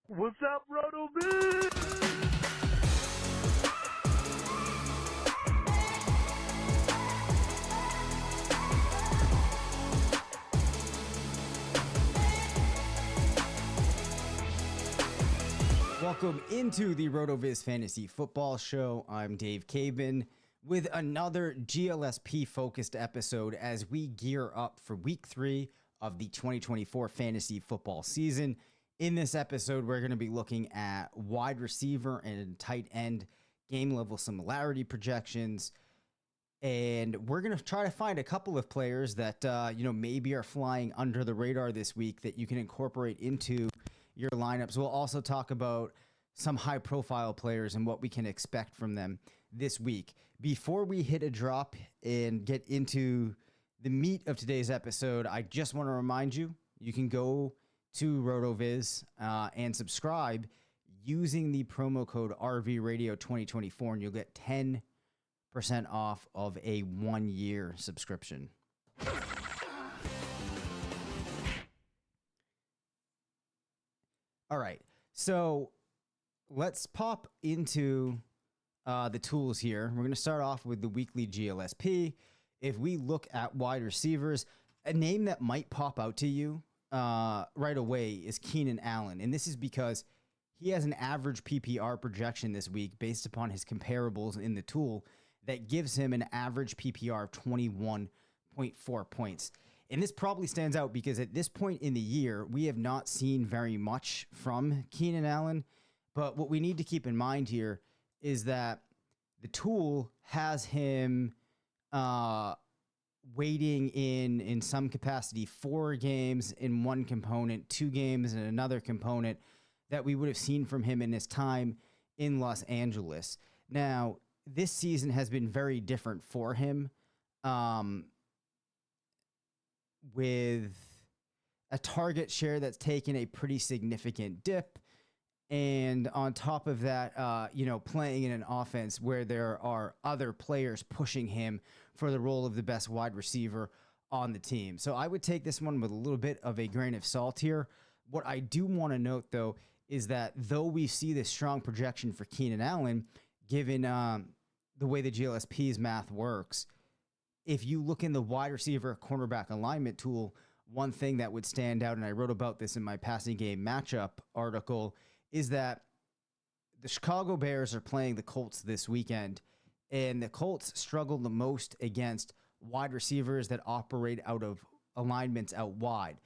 What's up, RotoViz? Welcome into the RotoViz Fantasy Football Show. I'm Dave Caban with another GLSP focused episode as we gear up for week 3 of the 2024 fantasy football season. In this episode, we're going to be looking at wide receiver and tight end game level similarity projections. And we're going to try to find a couple of players that, maybe are flying under the radar this week that you can incorporate into your lineups. We'll also talk about some high profile players and what we can expect from them this week. Before we hit a drop and get into the meat of today's episode, I just want to remind you, you can go to RotoViz and subscribe using the promo code RV Radio 2024, and you'll get 10% off of a 1-year subscription. All right, so let's pop into the tools here. We're going to start off with the weekly GLSP. If we look at wide receivers, a name that might pop out to you right away is Keenan Allen. And this is because he has an average PPR projection this week based upon his comparables in the tool that gives him an average PPR of 21.4 points. And this probably stands out because at this point in the year, we have not seen very much from Keenan Allen. But what we need to keep in mind here is that the tool has him waiting in some capacity 4 games in one component, 2 games in another component that we would have seen from him in his time in Los Angeles. Now, this season has been very different for him. With a target share that's taken a pretty significant dip. And on top of that, playing in an offense where there are other players pushing him for the role of the best wide receiver on the team. So I would take this one with a little bit of a grain of salt here. What I do want to note, though, is that though we see this strong projection for Keenan Allen, given the way the GLSP's math works, if you look in the wide receiver cornerback alignment tool, one thing that would stand out, and I wrote about this in my passing game matchup article, is that the Chicago Bears are playing the Colts this weekend, and the Colts struggle the most against wide receivers that operate out of alignments out wide.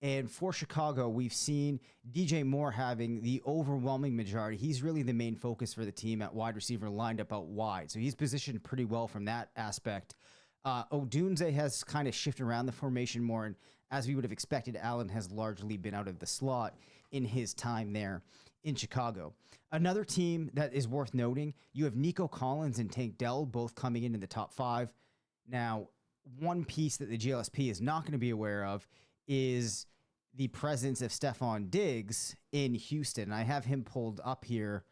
And for Chicago, we've seen DJ Moore having the overwhelming majority. He's really the main focus for the team at wide receiver lined up out wide. So he's positioned pretty well from that aspect. Odunze has kind of shifted around the formation more, and as we would have expected, Allen has largely been out of the slot in his time there in Chicago. Another team that is worth noting, you have Nico Collins and Tank Dell both coming in the top 5. Now, one piece that the GLSP is not going to be aware of is the presence of Stephon Diggs in Houston. I have him pulled up here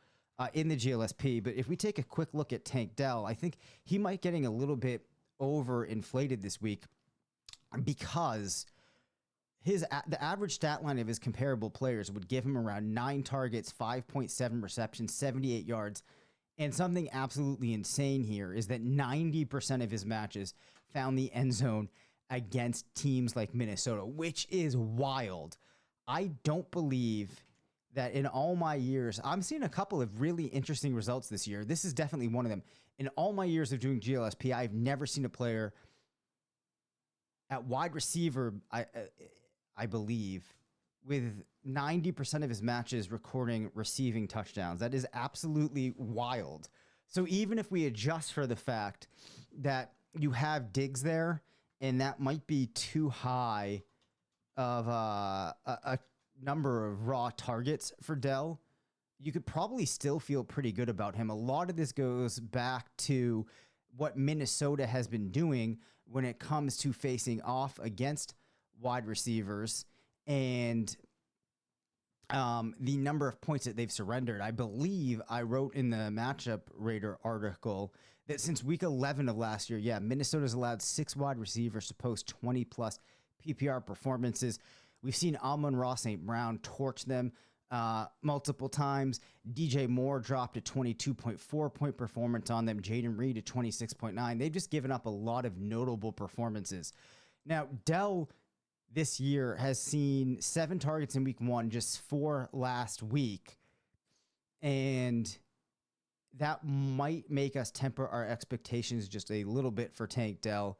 in the GLSP, but if we take a quick look at Tank Dell, I think he might getting a little bit overinflated this week because the average stat line of his comparable players would give him around 9 targets, 5.7 receptions, 78 yards. And something absolutely insane here is that 90% of his matches found the end zone against teams like Minnesota, which is wild. I don't believe that in all my years, I'm seeing a couple of really interesting results this year. This is definitely one of them. In all my years of doing GLSP, I've never seen a player at wide receiver, I believe, with 90% of his matches recording receiving touchdowns. That is absolutely wild. So even if we adjust for the fact that you have Diggs there, and that might be too high of a number of raw targets for Dell, you could probably still feel pretty good about him. A lot of this goes back to what Minnesota has been doing when it comes to facing off against wide receivers and the number of points that they've surrendered. I believe I wrote in the Matchup Raider article that since week 11 of last year, Minnesota's allowed 6 wide receivers to post 20 plus PPR performances. We've seen Amon-Ra St. Brown torch them multiple times. DJ Moore dropped a 22.4 point performance on them. Jaden Reed a 26.9. They've just given up a lot of notable performances. Now, Dell this year has seen 7 targets in week 1, just 4 last week. And that might make us temper our expectations just a little bit for Tank Dell.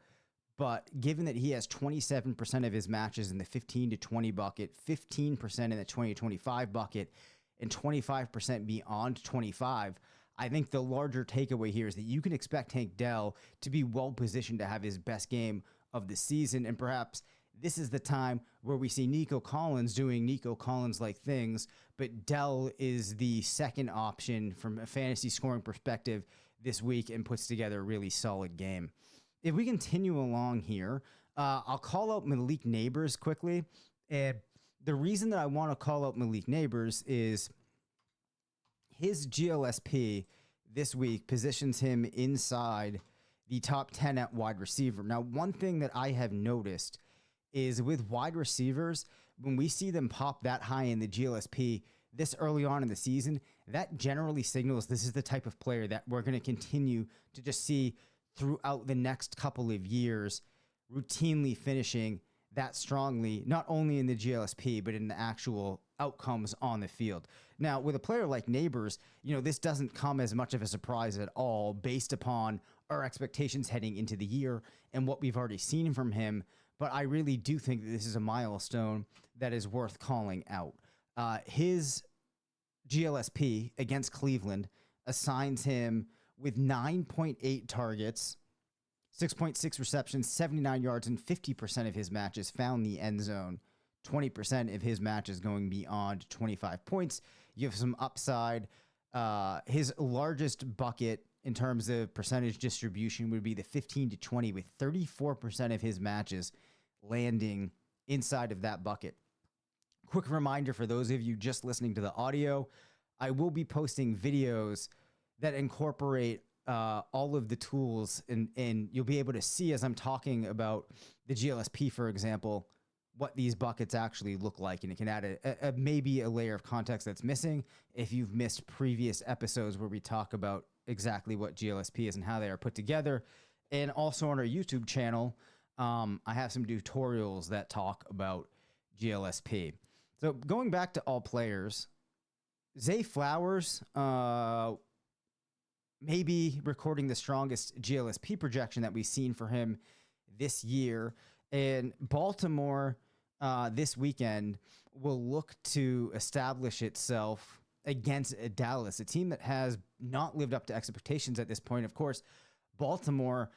But given that he has 27% of his matches in the 15 to 20 bucket, 15% in the 20 to 25 bucket, and 25% beyond 25, I think the larger takeaway here is that you can expect Tank Dell to be well positioned to have his best game of the season. And perhaps this is the time where we see Nico Collins doing Nico Collins-like things, but Dell is the second option from a fantasy scoring perspective this week and puts together a really solid game. If we continue along here, I'll call out Malik Neighbors quickly. And the reason that I want to call out Malik Neighbors is his GLSP this week positions him inside the top 10 at wide receiver. Now, one thing that I have noticed is with wide receivers, when we see them pop that high in the GLSP this early on in the season, that generally signals this is the type of player that we're going to continue to just see throughout the next couple of years, routinely finishing that strongly, not only in the GLSP, but in the actual outcomes on the field. Now, with a player like Neighbors, this doesn't come as much of a surprise at all based upon our expectations heading into the year and what we've already seen from him. But I really do think that this is a milestone that is worth calling out. His GLSP against Cleveland assigns him with 9.8 targets, 6.6 receptions, 79 yards, and 50% of his matches found the end zone. 20% of his matches going beyond 25 points. You have some upside. His largest bucket in terms of percentage distribution would be the 15 to 20, with 34% of his matches landing inside of that bucket. Quick reminder for those of you just listening to the audio, I will be posting videos that incorporate all of the tools, and you'll be able to see as I'm talking about the GLSP, for example, what these buckets actually look like, and it can add a maybe a layer of context that's missing if you've missed previous episodes where we talk about exactly what GLSP is and how they are put together. And also on our YouTube channel, I have some tutorials that talk about GLSP. So going back to all players, Zay Flowers, maybe recording the strongest GLSP projection that we've seen for him this year. And Baltimore this weekend will look to establish itself against Dallas, a team that has not lived up to expectations at this point. Of course, Baltimore,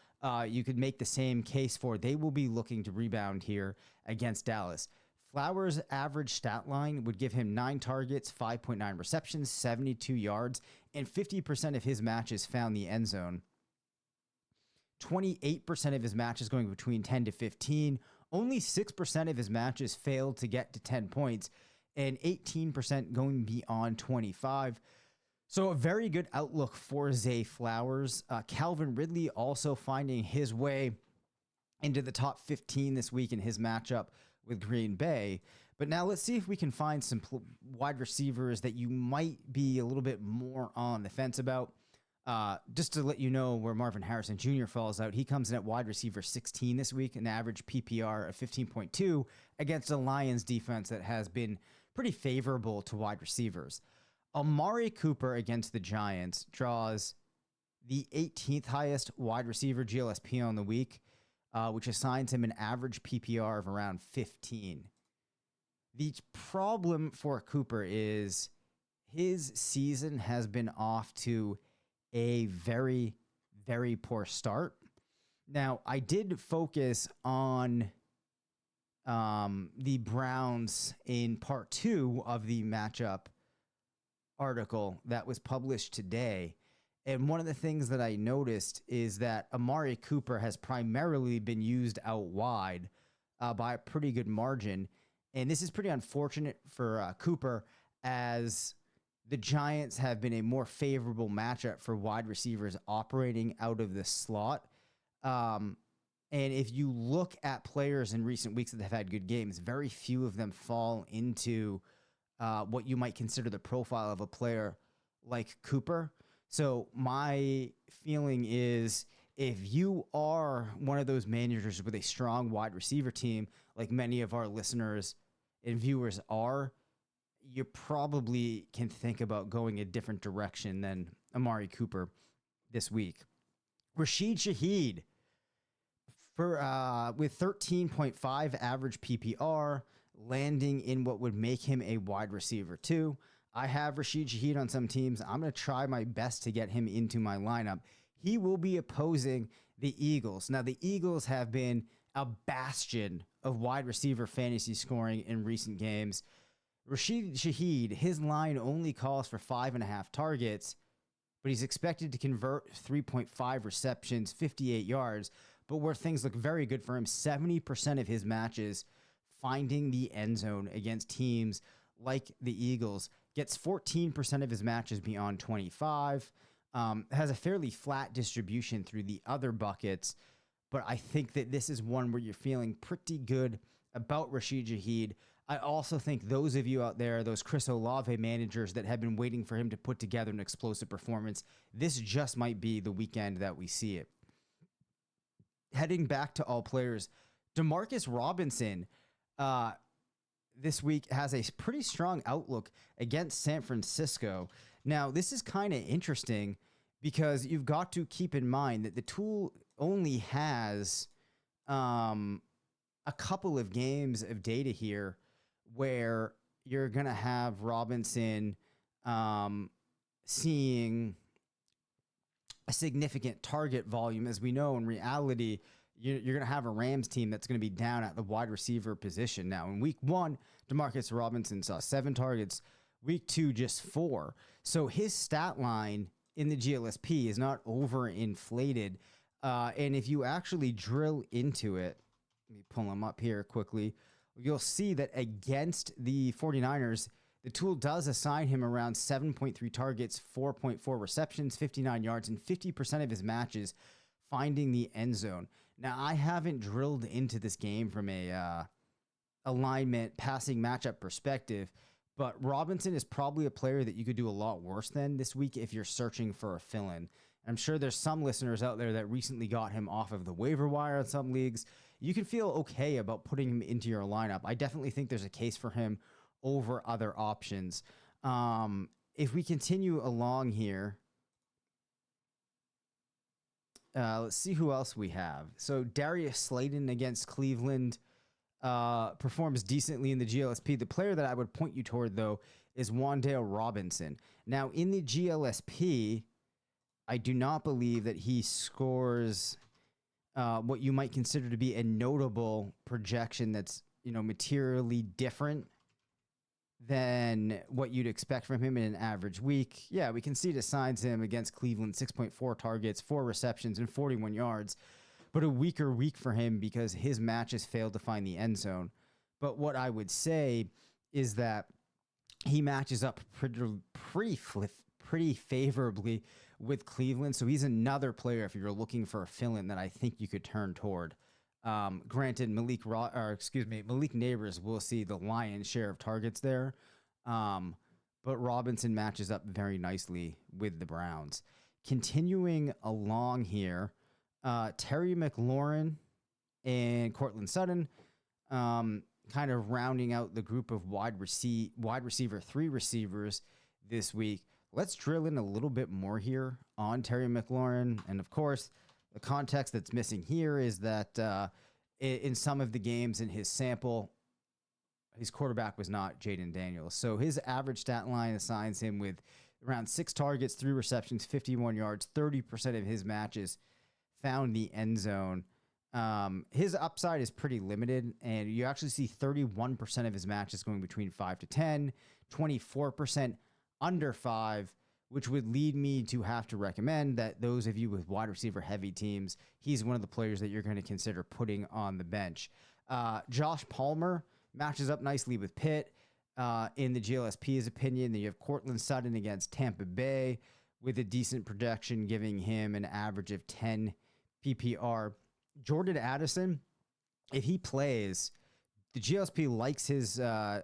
you could make the same case for. They will be looking to rebound here against Dallas. Flowers' average stat line would give him 9 targets, 5.9 receptions, 72 yards, and 50% of his matches found the end zone. 28% of his matches going between 10 to 15. Only 6% of his matches failed to get to 10 points, and 18% going beyond 25. So a very good outlook for Zay Flowers. Calvin Ridley also finding his way into the top 15 this week in his matchup with Green Bay. But now let's see if we can find some wide receivers that you might be a little bit more on the fence about. Just to let you know where Marvin Harrison Jr. falls out, he comes in at wide receiver 16 this week, an average PPR of 15.2 against a Lions defense that has been pretty favorable to wide receivers. Amari Cooper against the Giants draws the 18th highest wide receiver GLSP on the week, which assigns him an average PPR of around 15. The problem for Cooper is his season has been off to a very, very poor start. Now, I did focus on the Browns in part 2 of the matchup article that was published today. And one of the things that I noticed is that Amari Cooper has primarily been used out wide by a pretty good margin. And this is pretty unfortunate for Cooper, as the Giants have been a more favorable matchup for wide receivers operating out of the slot. And if you look at players in recent weeks that have had good games, very few of them fall into what you might consider the profile of a player like Cooper. So my feeling is, if you are one of those managers with a strong wide receiver team, like many of our listeners and viewers are, you probably can think about going a different direction than Amari Cooper this week. Rashid Shaheed with 13.5 average PPR, landing in what would make him a wide receiver too. I have Rashid Shaheed on some teams. I'm going to try my best to get him into my lineup. He will be opposing the Eagles. Now, the Eagles have been a bastion of wide receiver fantasy scoring in recent games. Rashid Shaheed, his line only calls for 5.5 targets, but he's expected to convert 3.5 receptions, 58 yards. But where things look very good for him, 70% of his matches finding the end zone against teams like the Eagles. Gets 14% of his matches beyond 25. Has a fairly flat distribution through the other buckets. But I think that this is one where you're feeling pretty good about Rashid Shaheed. I also think those of you out there, those Chris Olave managers that have been waiting for him to put together an explosive performance, this just might be the weekend that we see it. Heading back to all players, Demarcus Robinson this week has a pretty strong outlook against San Francisco. Now, this is kind of interesting because you've got to keep in mind that the tool only has a couple of games of data here where you're going to have Robinson seeing a significant target volume. As we know, in reality, you're going to have a Rams team that's going to be down at the wide receiver position. Now, in week 1, Demarcus Robinson saw 7 targets. Week 2, just 4. So his stat line in the GLSP is not overinflated. And if you actually drill into it, let me pull him up here quickly, you'll see that against the 49ers, the tool does assign him around 7.3 targets, 4.4 receptions, 59 yards, and 50% of his matches finding the end zone. Now, I haven't drilled into this game from a alignment passing matchup perspective, but Robinson is probably a player that you could do a lot worse than this week if you're searching for a fill-in. I'm sure there's some listeners out there that recently got him off of the waiver wire in some leagues. You can feel okay about putting him into your lineup. I definitely think there's a case for him over other options. If we continue along here, let's see who else we have. So Darius Slayton against Cleveland performs decently in the GLSP. The player that I would point you toward, though, is Wan'Dale Robinson. Now, in the GLSP, I do not believe that he scores what you might consider to be a notable projection that's, materially different than what you'd expect from him in an average week. Yeah, we can see it assigns him against Cleveland 6.4 targets, 4 receptions, and 41 yards. But a weaker week for him because his matches failed to find the end zone. But what I would say is that he matches up pretty favorably with Cleveland. So he's another player, if you're looking for a fill-in, that I think you could turn toward. Granted, Malik Neighbors will see the lion's share of targets there. But Robinson matches up very nicely with the Browns. Continuing along here, Terry McLaurin and Cortland Sutton, kind of rounding out the group of wide receiver 3 receivers this week. Let's drill in a little bit more here on Terry McLaurin. And of course, the context that's missing here is that in some of the games in his sample, his quarterback was not Jaden Daniels. So his average stat line assigns him with around 6 targets, 3 receptions, 51 yards, 30% of his matches found the end zone. His upside is pretty limited, and you actually see 31% of his matches going between 5 to 10, 24% under 5, which would lead me to have to recommend that those of you with wide receiver heavy teams, he's one of the players that you're going to consider putting on the bench. Josh Palmer matches up nicely with Pitt in the GLSP's opinion. Then you have Cortland Sutton against Tampa Bay with a decent projection, giving him an average of 10 PPR. Jordan Addison, if he plays, the GLSP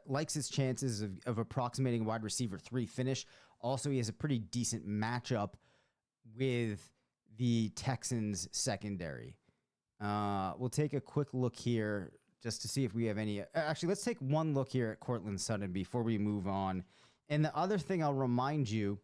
likes his chances of approximating a wide receiver 3 finish. Also, he has a pretty decent matchup with the Texans secondary. We'll take a quick look here just to see if we have any. Actually, let's take one look here at Courtland Sutton before we move on. And the other thing I'll remind you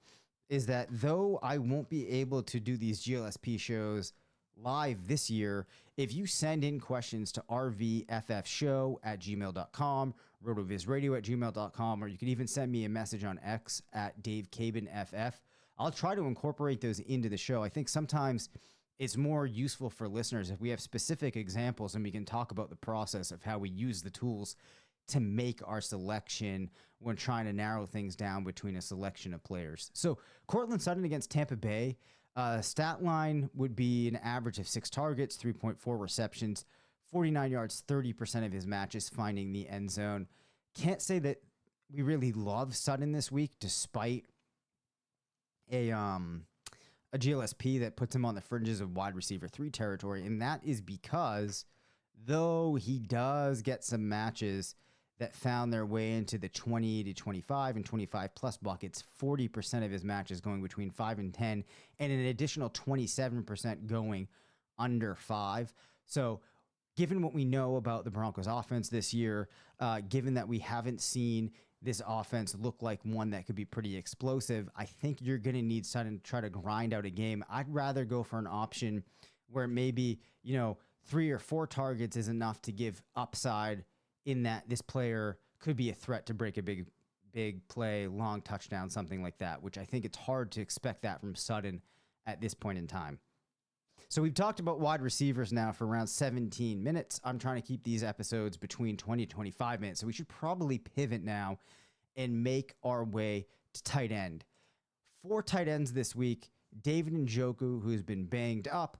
is that though I won't be able to do these GLSP shows live this year, if you send in questions to rvffshow@gmail.com, rotovizradio@gmail.com, or you can even send me a message on X at Dave Caban FF, I'll try to incorporate those into the show. I think sometimes it's more useful for listeners if we have specific examples and we can talk about the process of how we use the tools to make our selection when trying to narrow things down between a selection of players. So Courtland Sutton against Tampa Bay, stat line would be an average of 6 targets, 3.4 receptions, 49 yards, 30% of his matches finding the end zone. Can't say that we really love Sutton this week, despite a GLSP that puts him on the fringes of wide receiver 3 territory. And that is because though he does get some matches that found their way into the 20 to 25 and 25 plus buckets, 40% of his matches going between 5 and 10, and an additional 27% going under 5. So given what we know about the Broncos offense this year, given that we haven't seen this offense look like one that could be pretty explosive, I think you're going to need Sutton to try to grind out a game. I'd rather go for an option where maybe, 3 or 4 targets is enough to give upside in that this player could be a threat to break a big play, long touchdown, something like that, which I think it's hard to expect that from Sutton at this point in time. So we've talked about wide receivers now for around 17 minutes. I'm trying to keep these episodes between 20 and 25 minutes. So we should probably pivot now and make our way to tight end. 4 tight ends this week. David Njoku, who's been banged up,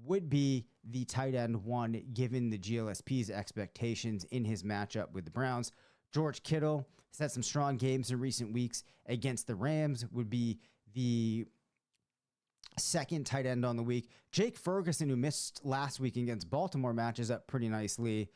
would be the tight end 1 given the GLSP's expectations in his matchup with the Browns. George Kittle has had some strong games in recent weeks against the Rams, would be the second tight end on the week. Jake Ferguson, who missed last week against Baltimore, matches up pretty nicely.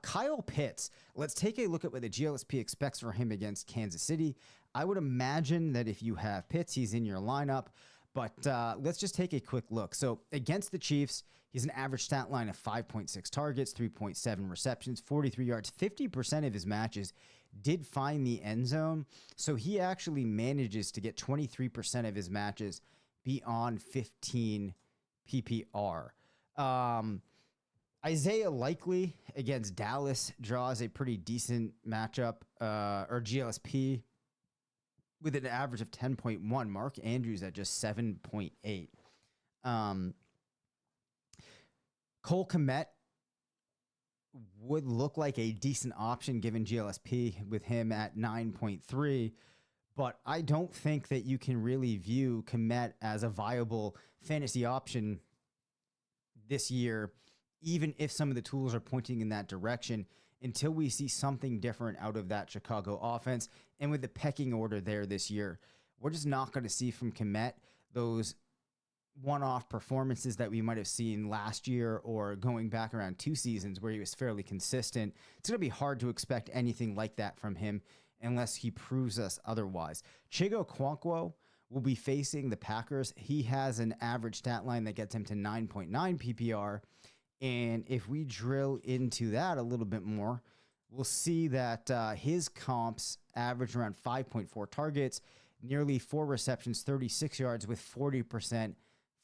Kyle Pitts, let's take a look at what the GLSP expects for him against Kansas City. I would imagine that if you have Pitts, he's in your lineup, but let's just take a quick look. So against the Chiefs, he's an average stat line of 5.6 targets, 3.7 receptions, 43 yards. 50% of his matches did find the end zone, so he actually manages to get 23% of his matches beyond 15 PPR. Isaiah Likely against Dallas draws a pretty decent matchup, or GLSP, with an average of 10.1. Mark Andrews at just 7.8. Cole Kmet would look like a decent option given GLSP with him at 9.3. But I don't think that you can really view Kmet as a viable fantasy option this year, even if some of the tools are pointing in that direction, until we see something different out of that Chicago offense. And with the pecking order there this year, we're just not going to see from Kmet those one-off performances that we might have seen last year or going back around 2 seasons where he was fairly consistent. It's going to be hard to expect anything like that from him unless he proves us otherwise. Chigo Okonkwo will be facing the Packers. He has an average stat line that gets him to 9.9 PPR. And if we drill into that a little bit more, we'll see that his comps average around 5.4 targets, nearly 4 receptions, 36 yards, with 40%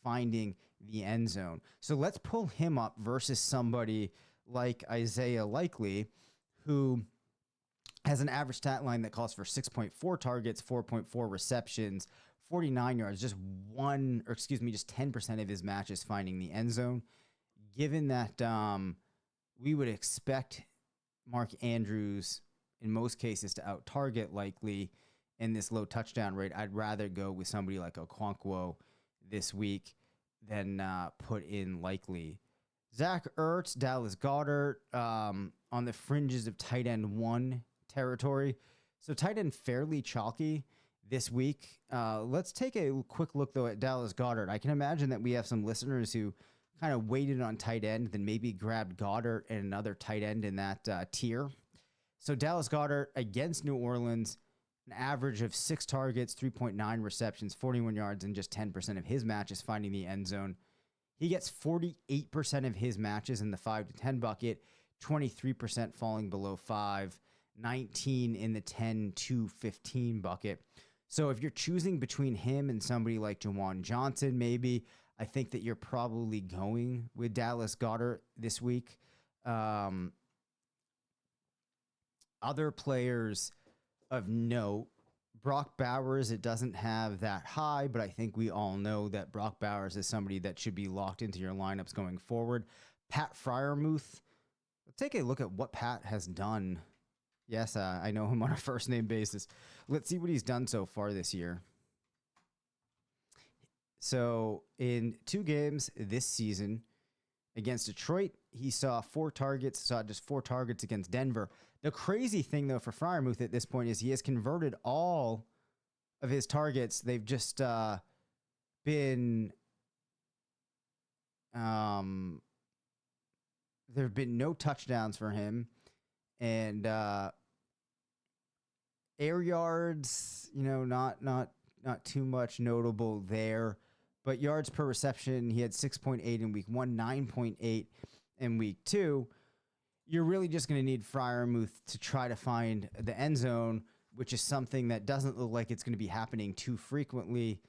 finding the end zone. So let's pull him up versus somebody like Isaiah Likely, who has an average stat line that calls for 6.4 targets, 4.4 receptions, 49 yards, just 10% of his matches finding the end zone. Given that we would expect Mark Andrews in most cases to out-target Likely in this low touchdown rate, I'd rather go with somebody like Okonkwo this week than put in Likely. Zach Ertz, Dallas Goedert on the fringes of tight end 1 territory. So tight end fairly chalky this week. Let's take a quick look, though, at Dallas Goedert. I can imagine that we have some listeners who kind of waited on tight end, then maybe grabbed Goddard and another tight end in that tier. So Dallas Goedert against New Orleans, an average of 6 targets, 3.9 receptions, 41 yards, and just 10% of his matches finding the end zone. He gets 48% of his matches in the 5 to 10 bucket, 23% falling below 5, 19 in the 10 to 15 bucket. So if you're choosing between him and somebody like Juwan Johnson, maybe, I think that you're probably going with Dallas Goedert this week. Other players of note, Brock Bowers, it doesn't have that high, but I think we all know that Brock Bowers is somebody that should be locked into your lineups going forward. Pat Freiermuth, let's take a look at what Pat has done. Yes, I know him on a first-name basis. Let's see what he's done so far this year. So in 2 games this season against Detroit, he saw just 4 targets against Denver. The crazy thing, though, for Freiermuth at this point is he has converted all of his targets. They've just been there have been no touchdowns for him. And air yards, not too much notable there. But yards per reception, he had 6.8 in week 1, 9.8 in week 2. You're really just going to need Freiermuth to try to find the end zone, which is something that doesn't look like it's going to be happening too frequently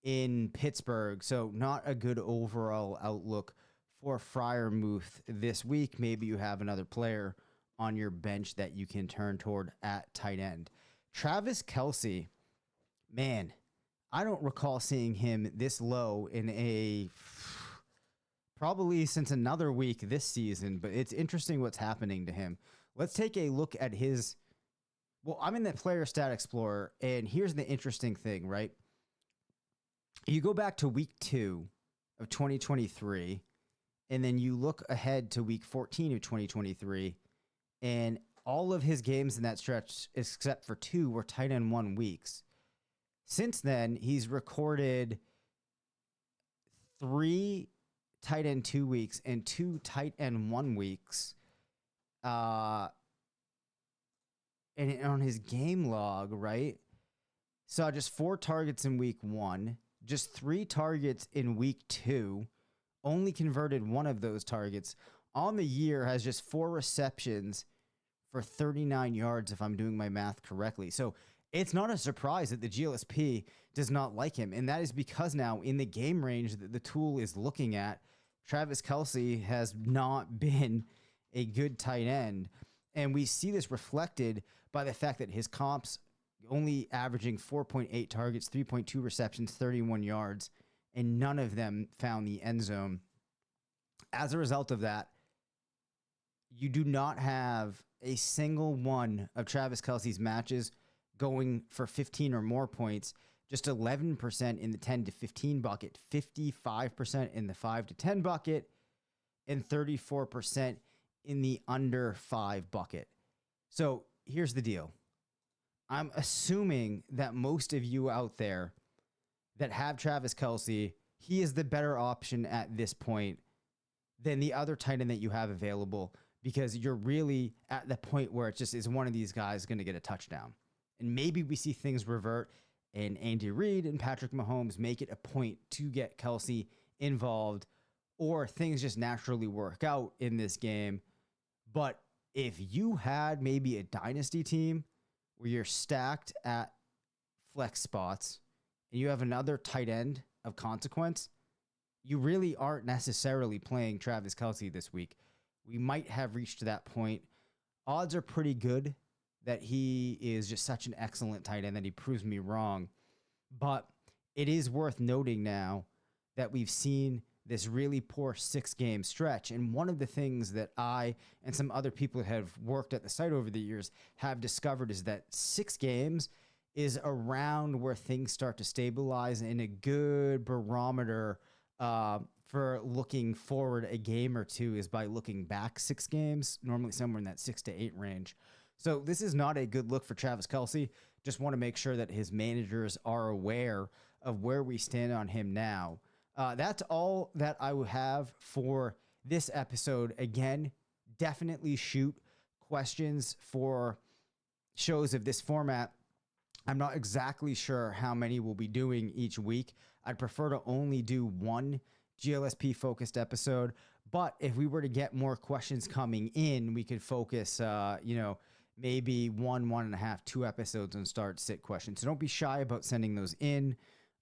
in Pittsburgh. So not a good overall outlook for Freiermuth this week. Maybe you have another player on your bench that you can turn toward at tight end. Travis Kelce, man, I don't recall seeing him this low in probably since another week this season, but it's interesting what's happening to him. Let's take a look at I'm in the player stat explorer, and here's the interesting thing, right? You go back to week 2 of 2023, and then you look ahead to week 14 of 2023, and all of his games in that stretch, except for 2, were tight end 1 weeks. Since then, he's recorded 3 tight end 2 weeks and 2 tight end 1 weeks. And on his game log, right? Saw just 4 targets in week 1, just 3 targets in week 2, only converted 1 of those targets. On the year, has just 4 receptions for 39 yards, if I'm doing my math correctly. So it's not a surprise that the GLSP does not like him. And that is because now in the game range that the tool is looking at, Travis Kelce has not been a good tight end. And we see this reflected by the fact that his comps only averaging 4.8 targets, 3.2 receptions, 31 yards, and none of them found the end zone. As a result of that, you do not have a single one of Travis Kelce's matches going for 15 or more points, just 11% in the 10 to 15 bucket, 55% in the 5 to 10 bucket, and 34% in the under 5 bucket. So here's the deal. I'm assuming that most of you out there that have Travis Kelce, he is the better option at this point than the other tight end that you have available, because you're really at the point where it just is one of these guys going to get a touchdown. And maybe we see things revert and Andy Reid and Patrick Mahomes make it a point to get Kelce involved, or things just naturally work out in this game. But if you had maybe a dynasty team where you're stacked at flex spots and you have another tight end of consequence, you really aren't necessarily playing Travis Kelce this week. We might have reached that point. Odds are pretty good that he is just such an excellent tight end that he proves me wrong. But it is worth noting now that we've seen this really poor 6-game stretch. And one of the things that I and some other people that have worked at the site over the years have discovered is that 6 games is around where things start to stabilize, and a good barometer for looking forward a game or two is by looking back 6 games, normally somewhere in that 6 to 8 range. So this is not a good look for Travis Kelce. Just want to make sure that his managers are aware of where we stand on him now. that's all that I will have for this episode. Again, definitely shoot questions for shows of this format. I'm not exactly sure how many we'll be doing each week. I'd prefer to only do one GLSP focused episode, but if we were to get more questions coming in, we could focus, maybe 1.5, 2 episodes on start sit questions. So don't be shy about sending those in.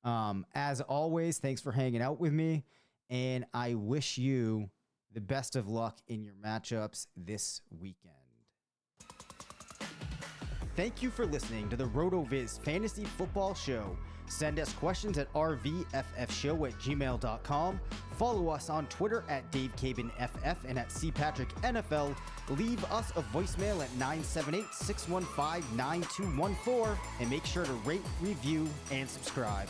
As always, thanks for hanging out with me, and I wish you the best of luck in your matchups this weekend. Thank you for listening to the RotoViz Fantasy Football Show. Send us questions at rvffshow@gmail.com. Follow us on Twitter at Dave Caban FF and at CPatrickNFL. Leave us a voicemail at 978-615-9214 and make sure to rate, review, and subscribe.